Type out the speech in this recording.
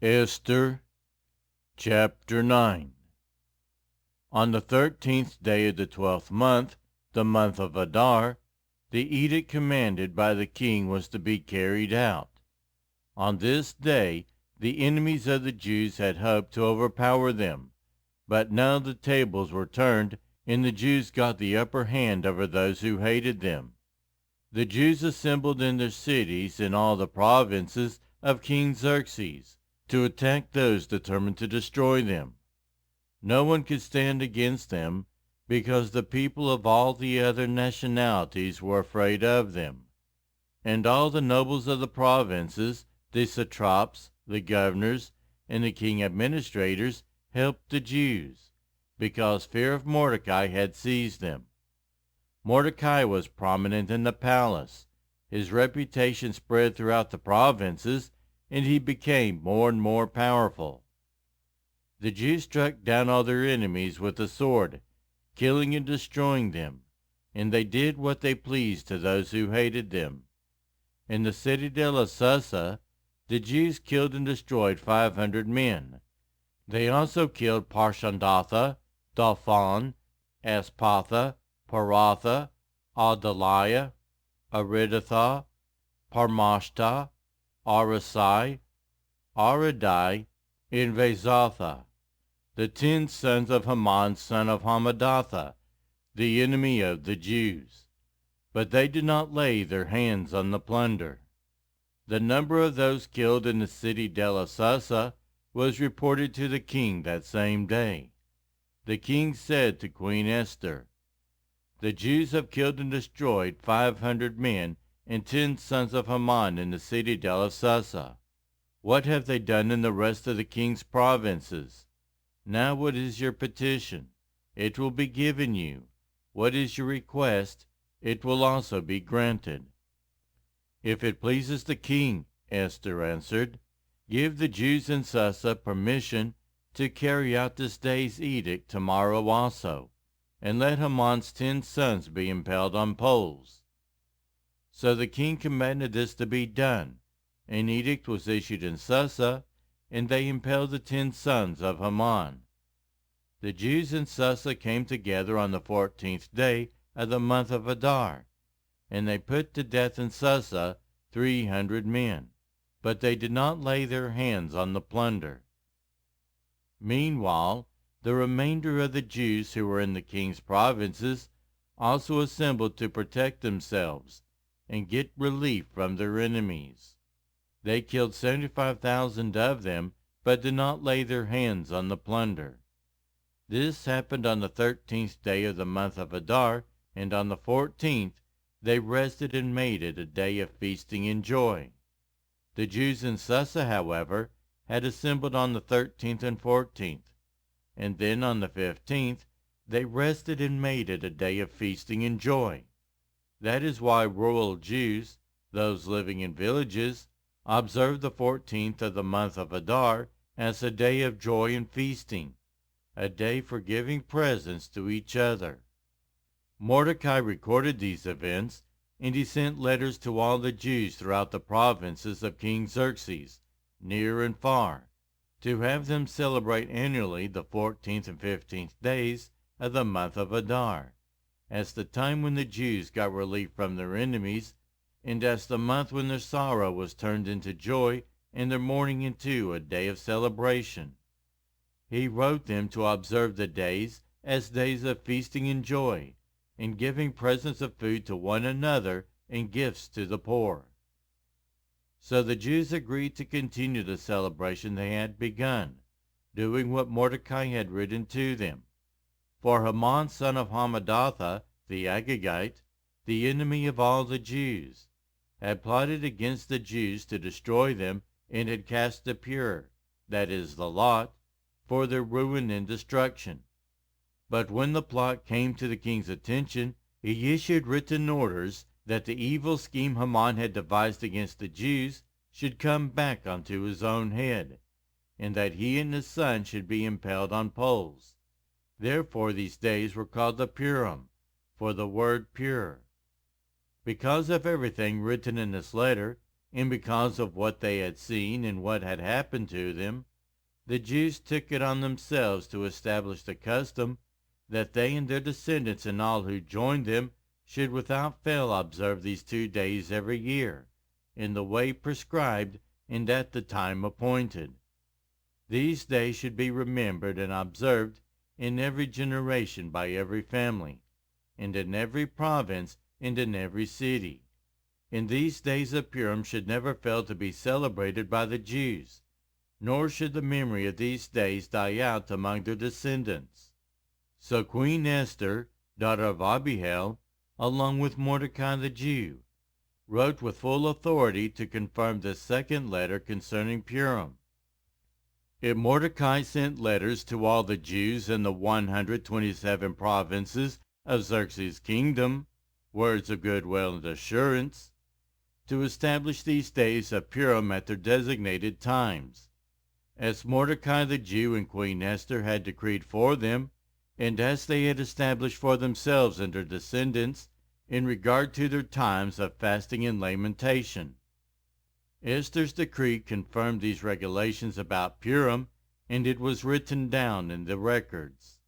Esther chapter 9. On the 13th day of the 12th month, the month of Adar, the edict commanded by the king was to be carried out. On this day the enemies of the Jews had hoped to overpower them, but now the tables were turned, and the Jews got the upper hand over those who hated them. The Jews assembled in their cities in all the provinces of King Xerxes, to attack those determined to destroy them. No one could stand against them, because the people of all the other nationalities were afraid of them. And all the nobles of the provinces, the satraps, the governors, and the king administrators helped the Jews, because fear of Mordecai had seized them. Mordecai was prominent in the palace. His reputation spread throughout the provinces, and he became more and more powerful. The Jews struck down all their enemies with the sword, killing and destroying them, and they did what they pleased to those who hated them. In the city de la Susa, the Jews killed and destroyed 500 men. They also killed Parshandatha, Dalphon, Aspatha, Paratha, Adaliah, Aridatha, Parmashta, Arasai, Aradai, and Vezatha, the 10 sons of Haman son of Hammedatha, the enemy of the Jews. But they did not lay their hands on the plunder. The number of those killed in the city de la Susa was reported to the king that same day. The king said to Queen Esther, "The Jews have killed and destroyed 500 men and 10 sons of Haman in the city de la Susa. What have they done in the rest of the king's provinces? Now what is your petition? It will be given you. What is your request? It will also be granted." "If it pleases the king," Esther answered, "give the Jews in Susa permission to carry out this day's edict tomorrow also, and let Haman's 10 sons be impaled on poles." So the king commanded this to be done. An edict was issued in Susa, and they impaled the 10 sons of Haman. The Jews in Susa came together on the 14th day of the month of Adar, and they put to death in Susa 300 men, but they did not lay their hands on the plunder. Meanwhile, the remainder of the Jews who were in the king's provinces also assembled to protect themselves and get relief from their enemies. They killed 75,000 of them, but did not lay their hands on the plunder. This happened on the 13th day of the month of Adar, and on the 14th they rested and made it a day of feasting and joy. The Jews in Susa, however, had assembled on the 13th and 14th, and then on the 15th they rested and made it a day of feasting and joy. That is why rural Jews, those living in villages, observe the 14th of the month of Adar as a day of joy and feasting, a day for giving presents to each other. Mordecai recorded these events, and he sent letters to all the Jews throughout the provinces of King Xerxes, near and far, to have them celebrate annually the 14th and 15th days of the month of Adar, as the time when the Jews got relief from their enemies, and as the month when their sorrow was turned into joy and their mourning into a day of celebration. He wrote them to observe the days as days of feasting and joy, and giving presents of food to one another and gifts to the poor. So the Jews agreed to continue the celebration they had begun, doing what Mordecai had written to them. For Haman son of Hammedatha, the Agagite, the enemy of all the Jews, had plotted against the Jews to destroy them, and had cast the pur, that is, the lot, for their ruin and destruction. But when the plot came to the king's attention, he issued written orders that the evil scheme Haman had devised against the Jews should come back onto his own head, and that he and his son should be impaled on poles. Therefore these days were called the Purim, for the word pure. Because of everything written in this letter, and because of what they had seen and what had happened to them, the Jews took it on themselves to establish the custom that they and their descendants and all who joined them should without fail observe these 2 days every year, in the way prescribed and at the time appointed. These days should be remembered and observed in every generation by every family, and in every province and in every city. And these days of Purim should never fail to be celebrated by the Jews, nor should the memory of these days die out among their descendants. So Queen Esther, daughter of Abihail, along with Mordecai the Jew, wrote with full authority to confirm the second letter concerning Purim. And Mordecai sent letters to all the Jews in the 127 provinces of Xerxes' kingdom, words of goodwill and assurance, to establish these days of Purim at their designated times, as Mordecai the Jew and Queen Esther had decreed for them, and as they had established for themselves and their descendants in regard to their times of fasting and lamentation. Esther's decree confirmed these regulations about Purim, and it was written down in the records.